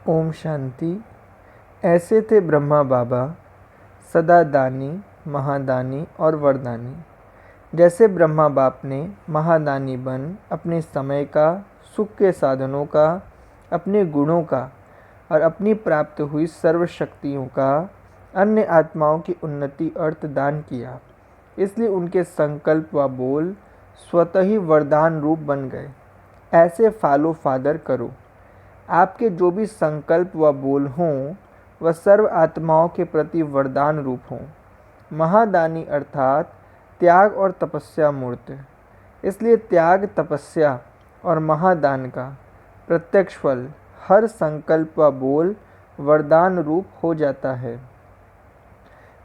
ओम शांति। ऐसे थे ब्रह्मा बाबा, सदा दानी, महादानी और वरदानी। जैसे ब्रह्मा बाप ने महादानी बन अपने समय का, सुख के साधनों का, अपने गुणों का और अपनी प्राप्त हुई सर्व शक्तियों का अन्य आत्माओं की उन्नति अर्थ दान किया, इसलिए उनके संकल्प व बोल स्वतः ही वरदान रूप बन गए। ऐसे फॉलो फादर करो। आपके जो भी संकल्प व बोल हों वह सर्व आत्माओं के प्रति वरदान रूप हों। महादानी अर्थात त्याग और तपस्या मूर्त, इसलिए त्याग, तपस्या और महादान का प्रत्यक्ष फल हर संकल्प व बोल वरदान रूप हो जाता है।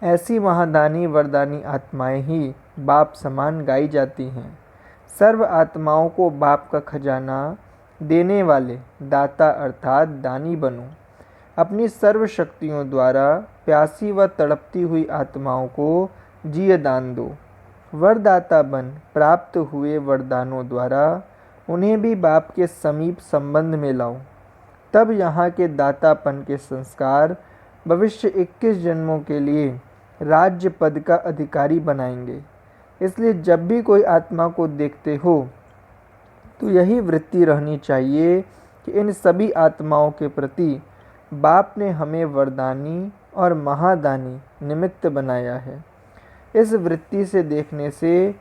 ऐसी महादानी वरदानी आत्माएं ही बाप समान गाई जाती हैं। सर्व आत्माओं को बाप का खजाना देने वाले दाता अर्थात दानी बनो। अपनी सर्व शक्तियों द्वारा प्यासी व तड़पती हुई आत्माओं को जिय दान दो। वरदाता बन प्राप्त हुए वरदानों द्वारा उन्हें भी बाप के समीप संबंध में लाओ। तब यहाँ के दातापन के संस्कार भविष्य 21 जन्मों के लिए राज्य पद का अधिकारी बनाएंगे। इसलिए जब भी कोई आत्मा को देखते हो तो यही वृत्ति रहनी चाहिए कि इन सभी आत्माओं के प्रति बाप ने हमें वरदानी और महादानी निमित्त बनाया है। इस वृत्ति से देखने से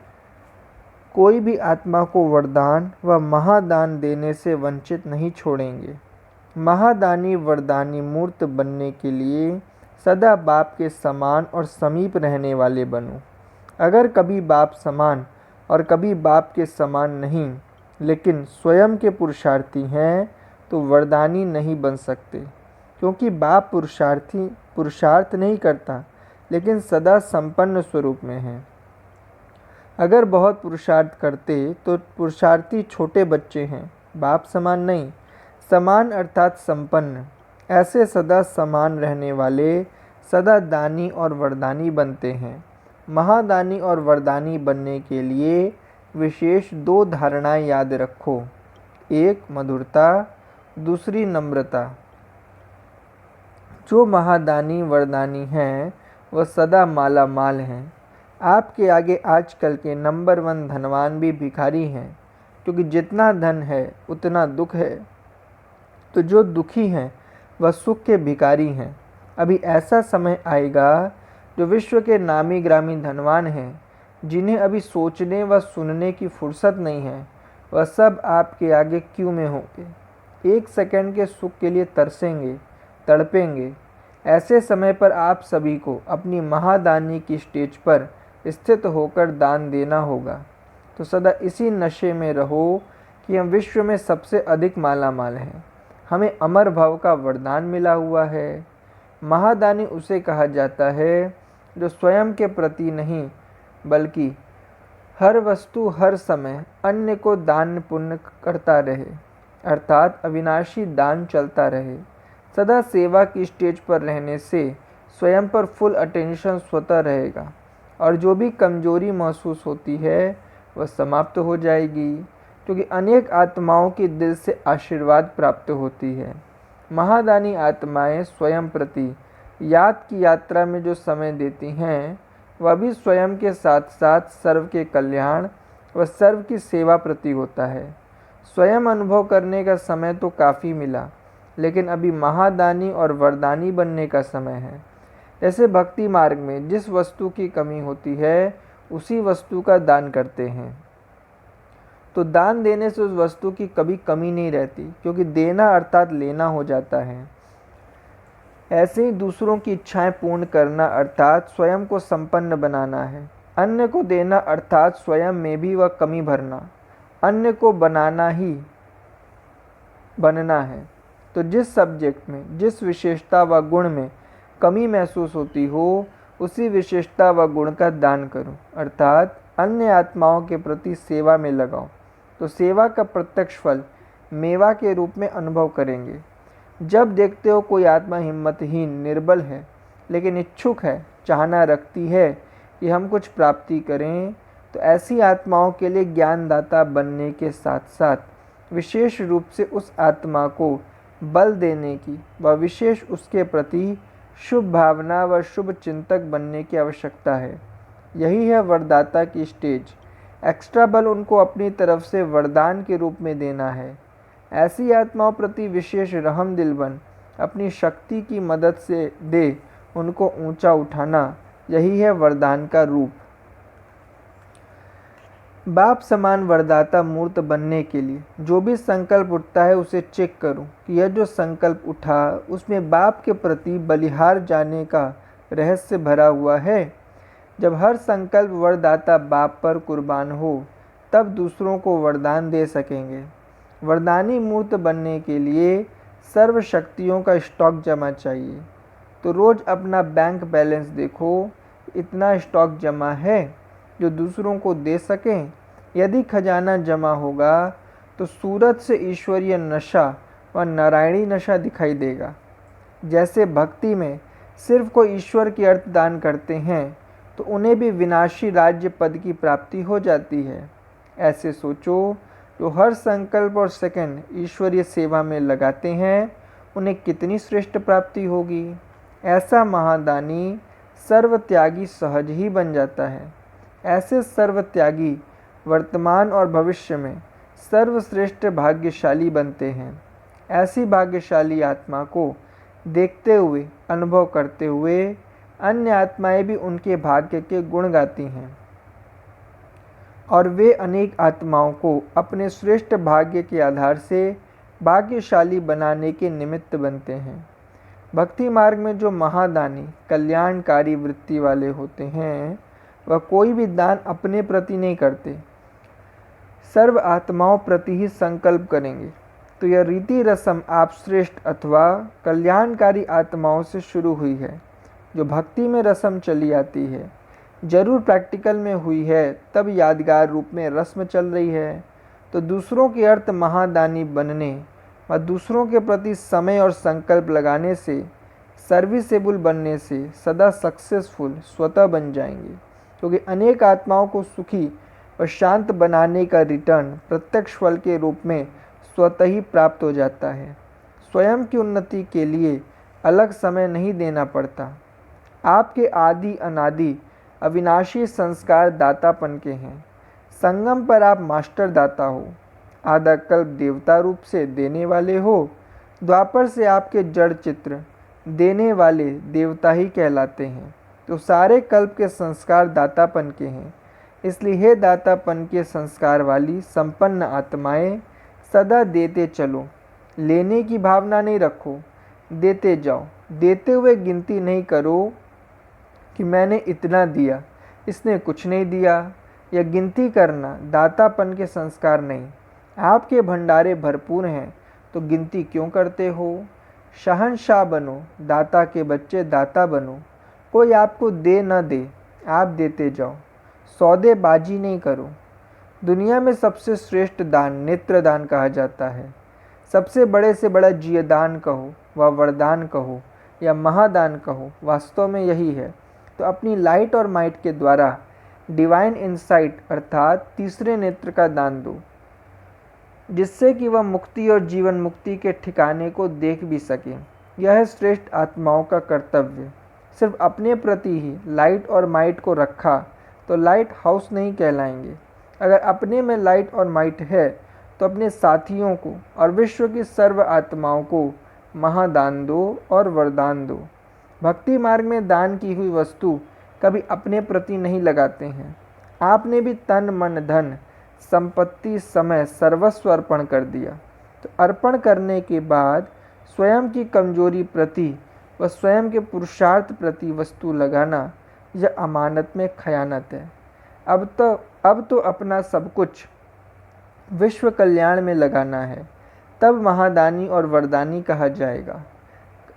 कोई भी आत्मा को वरदान व महादान देने से वंचित नहीं छोड़ेंगे। महादानी वरदानी मूर्त बनने के लिए सदा बाप के समान और समीप रहने वाले बनो। अगर कभी बाप समान और कभी बाप के समान नहीं, लेकिन स्वयं के पुरुषार्थी हैं तो वरदानी नहीं बन सकते, क्योंकि बाप पुरुषार्थ नहीं करता, लेकिन सदा संपन्न स्वरूप में है। अगर बहुत पुरुषार्थ करते तो पुरुषार्थी छोटे बच्चे हैं, बाप समान नहीं। समान अर्थात संपन्न। ऐसे सदा समान रहने वाले सदा दानी और वरदानी बनते हैं। महादानी और वरदानी बनने के लिए विशेष 2 धारणाएं याद रखो। एक मधुरता, दूसरी नम्रता। जो महादानी वरदानी हैं वह सदा माला माल हैं। आपके आगे आजकल के नंबर 1 धनवान भी भिखारी हैं, क्योंकि जितना धन है उतना दुख है। तो जो दुखी हैं वह सुख के भिखारी हैं। अभी ऐसा समय आएगा जो विश्व के नामी ग्रामी धनवान हैं, जिन्हें अभी सोचने व सुनने की फुर्सत नहीं है, वह सब आपके आगे क्यों में होंगे। 1 सेकंड के सुख के लिए तरसेंगे, तड़पेंगे। ऐसे समय पर आप सभी को अपनी महादानी की स्टेज पर स्थित होकर दान देना होगा। तो सदा इसी नशे में रहो कि हम विश्व में सबसे अधिक माला माल हैं, हमें अमर भव का वरदान मिला हुआ है। महादानी उसे कहा जाता है जो स्वयं के प्रति नहीं बल्कि हर वस्तु हर समय अन्य को दान पुण्य करता रहे, अर्थात अविनाशी दान चलता रहे। सदा सेवा की स्टेज पर रहने से स्वयं पर फुल अटेंशन स्वतः रहेगा और जो भी कमजोरी महसूस होती है वह समाप्त हो जाएगी, क्योंकि अनेक आत्माओं के दिल से आशीर्वाद प्राप्त होती है। महादानी आत्माएं स्वयं प्रति याद की यात्रा में जो समय देती हैं वह भी स्वयं के साथ साथ सर्व के कल्याण व सर्व की सेवा प्रति होता है। स्वयं अनुभव करने का समय तो काफ़ी मिला, लेकिन अभी महादानी और वरदानी बनने का समय है। जैसे भक्ति मार्ग में जिस वस्तु की कमी होती है उसी वस्तु का दान करते हैं, तो दान देने से उस वस्तु की कभी कमी नहीं रहती, क्योंकि देना अर्थात लेना हो जाता है। ऐसे ही दूसरों की इच्छाएं पूर्ण करना अर्थात स्वयं को संपन्न बनाना है। अन्य को देना अर्थात स्वयं में भी वह कमी भरना। अन्य को बनाना ही बनना है। तो जिस सब्जेक्ट में, जिस विशेषता व गुण में कमी महसूस होती हो, उसी विशेषता व गुण का दान करो, अर्थात अन्य आत्माओं के प्रति सेवा में लगाओ। तो सेवा का प्रत्यक्ष फल मेवा के रूप में अनुभव करेंगे। जब देखते हो कोई आत्मा हिम्मतहीन, निर्बल है, लेकिन इच्छुक है, चाहना रखती है कि हम कुछ प्राप्ति करें, तो ऐसी आत्माओं के लिए ज्ञानदाता बनने के साथ साथ विशेष रूप से उस आत्मा को बल देने की व विशेष उसके प्रति शुभ भावना व शुभ चिंतक बनने की आवश्यकता है। यही है वरदाता की स्टेज। एक्स्ट्रा बल उनको अपनी तरफ से वरदान के रूप में देना है। ऐसी आत्माओं प्रति विशेष रहम दिल बन अपनी शक्ति की मदद से दे उनको ऊंचा उठाना, यही है वरदान का रूप। बाप समान वरदाता मूर्त बनने के लिए जो भी संकल्प उठता है उसे चेक करूं कि यह जो संकल्प उठा उसमें बाप के प्रति बलिहार जाने का रहस्य भरा हुआ है। जब हर संकल्प वरदाता बाप पर कुर्बान हो तब दूसरों को वरदान दे सकेंगे। वरदानी मूर्त बनने के लिए सर्व शक्तियों का स्टॉक जमा चाहिए। तो रोज़ अपना बैंक बैलेंस देखो, इतना स्टॉक जमा है जो दूसरों को दे सकें। यदि खजाना जमा होगा तो सूरत से ईश्वरीय नशा व नारायणी नशा दिखाई देगा। जैसे भक्ति में सिर्फ कोई ईश्वर की अर्थ दान करते हैं तो उन्हें भी विनाशी राज्य पद की प्राप्ति हो जाती है। ऐसे सोचो, जो हर संकल्प और सेकंड ईश्वरीय सेवा में लगाते हैं उन्हें कितनी श्रेष्ठ प्राप्ति होगी। ऐसा महादानी सर्वत्यागी सहज ही बन जाता है। ऐसे सर्वत्यागी वर्तमान और भविष्य में सर्वश्रेष्ठ भाग्यशाली बनते हैं। ऐसी भाग्यशाली आत्मा को देखते हुए, अनुभव करते हुए अन्य आत्माएं भी उनके भाग्य के गुण गाती हैं और वे अनेक आत्माओं को अपने श्रेष्ठ भाग्य के आधार से भाग्यशाली बनाने के निमित्त बनते हैं। भक्ति मार्ग में जो महादानी कल्याणकारी वृत्ति वाले होते हैं वह कोई भी दान अपने प्रति नहीं करते, सर्व आत्माओं प्रति ही संकल्प करेंगे। तो यह रीति रस्म आप श्रेष्ठ अथवा कल्याणकारी आत्माओं से शुरू हुई है। जो भक्ति में रस्म चली आती है जरूर प्रैक्टिकल में हुई है, तब यादगार रूप में रस्म चल रही है। तो दूसरों के अर्थ महादानी बनने व दूसरों के प्रति समय और संकल्प लगाने से, सर्विसेबल बनने से सदा सक्सेसफुल स्वतः बन जाएंगे, क्योंकि अनेक आत्माओं को सुखी व शांत बनाने का रिटर्न प्रत्यक्ष फल के रूप में स्वतः ही प्राप्त हो जाता है। स्वयं की उन्नति के लिए अलग समय नहीं देना पड़ता। आपके आदि अनादि अविनाशी संस्कार दातापन के हैं। संगम पर आप मास्टर दाता हो, आधा कल्प देवता रूप से देने वाले हो। द्वापर से आपके जड़ चित्र देने वाले देवता ही कहलाते हैं। तो सारे कल्प के संस्कार दातापन के हैं। इसलिए हे दातापन के संस्कार वाली संपन्न आत्माएं, सदा देते चलो, लेने की भावना नहीं रखो, देते जाओ। देते हुए गिनती नहीं करो कि मैंने इतना दिया, इसने कुछ नहीं दिया। यह गिनती करना दातापन के संस्कार नहीं। आपके भंडारे भरपूर हैं तो गिनती क्यों करते हो। शहंशाह बनो, दाता के बच्चे दाता बनो। कोई आपको दे न दे, आप देते जाओ। सौदेबाजी नहीं करो। दुनिया में सबसे श्रेष्ठ दान नेत्रदान कहा जाता है। सबसे बड़े से बड़ा जियदान कहो व वरदान कहो या महादान कहो, वास्तव में यही है। तो अपनी लाइट और माइट के द्वारा डिवाइन इंसाइट अर्थात तीसरे नेत्र का दान दो, जिससे कि वह मुक्ति और जीवन मुक्ति के ठिकाने को देख भी सके। यह है श्रेष्ठ आत्माओं का कर्तव्य। सिर्फ अपने प्रति ही लाइट और माइट को रखा तो लाइट हाउस नहीं कहलाएंगे। अगर अपने में लाइट और माइट है तो अपने साथियों को और विश्व की सर्व आत्माओं को महादान दो और वरदान दो। भक्ति मार्ग में दान की हुई वस्तु कभी अपने प्रति नहीं लगाते हैं। आपने भी तन मन धन संपत्ति समय सर्वस्व अर्पण कर दिया। तो अर्पण करने के बाद स्वयं की कमजोरी प्रति व स्वयं के पुरुषार्थ प्रति वस्तु लगाना यह अमानत में खयानत है। अब तो अपना सब कुछ विश्व कल्याण में लगाना है, तब महादानी और वरदानी कहा जाएगा।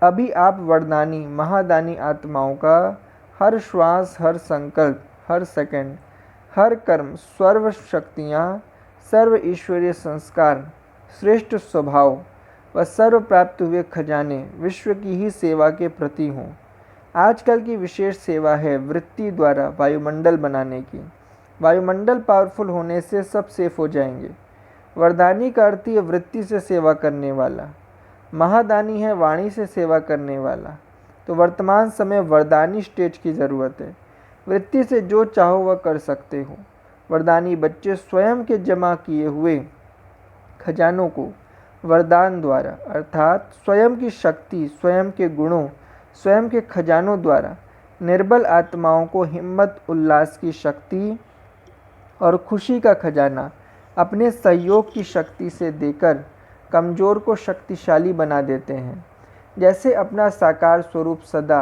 अभी आप वरदानी महादानी आत्माओं का हर श्वास, हर संकल्प, हर सेकंड, हर कर्म, सर्व शक्तियाँ, सर्व ईश्वरीय संस्कार, श्रेष्ठ स्वभाव व सर्व प्राप्त हुए खजाने विश्व की ही सेवा के प्रति हों। आजकल की विशेष सेवा है वृत्ति द्वारा वायुमंडल बनाने की। वायुमंडल पावरफुल होने से सब सेफ हो जाएंगे। वरदानी का अर्थ है वृत्ति से सेवा करने वाला। महादानी है वाणी से सेवा करने वाला। तो वर्तमान समय वरदानी स्टेज की ज़रूरत है। वृत्ति से जो चाहो वह कर सकते हो। वरदानी बच्चे स्वयं के जमा किए हुए खजानों को वरदान द्वारा अर्थात स्वयं की शक्ति, स्वयं के गुणों, स्वयं के खजानों द्वारा निर्बल आत्माओं को हिम्मत, उल्लास की शक्ति और खुशी का खजाना अपने सहयोग की शक्ति से देकर कमज़ोर को शक्तिशाली बना देते हैं। जैसे अपना साकार स्वरूप सदा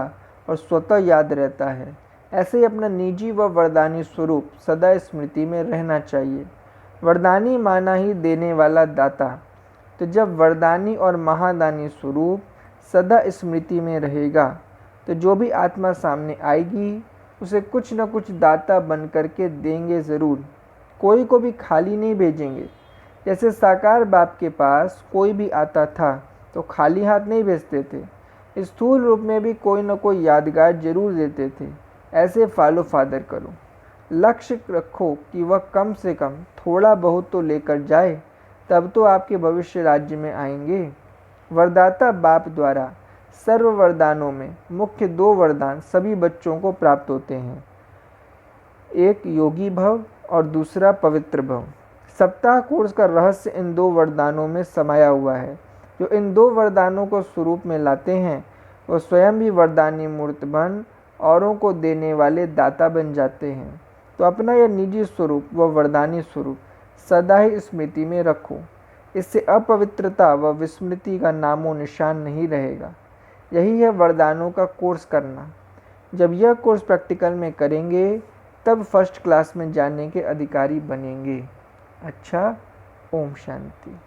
और स्वतः याद रहता है, ऐसे ही अपना निजी व वरदानी स्वरूप सदा स्मृति में रहना चाहिए। वरदानी माना ही देने वाला दाता। तो जब वरदानी और महादानी स्वरूप सदा स्मृति में रहेगा तो जो भी आत्मा सामने आएगी उसे कुछ न कुछ दाता बन करके देंगे ज़रूर। कोई को भी खाली नहीं भेजेंगे। जैसे साकार बाप के पास कोई भी आता था तो खाली हाथ नहीं भेजते थे, स्थूल रूप में भी कोई न कोई यादगार जरूर देते थे। ऐसे फॉलो फादर करो। लक्ष्य रखो कि वह कम से कम थोड़ा बहुत तो लेकर जाए, तब तो आपके भविष्य राज्य में आएंगे। वरदाता बाप द्वारा सर्व वरदानों में मुख्य 2 वरदान सभी बच्चों को प्राप्त होते हैं, एक योगी भव और दूसरा पवित्र भव। सप्ताह कोर्स का रहस्य इन 2 वरदानों में समाया हुआ है। जो इन 2 वरदानों को स्वरूप में लाते हैं वो स्वयं भी वरदानी मूर्त बन औरों को देने वाले दाता बन जाते हैं। तो अपना यह निजी स्वरूप व वरदानी स्वरूप सदा ही स्मृति में रखो। इससे अपवित्रता व विस्मृति का नामो निशान नहीं रहेगा। यही है वरदानों का कोर्स करना। जब यह कोर्स प्रैक्टिकल में करेंगे तब फर्स्ट क्लास में जाने के अधिकारी बनेंगे। अच्छा, ओम शांति।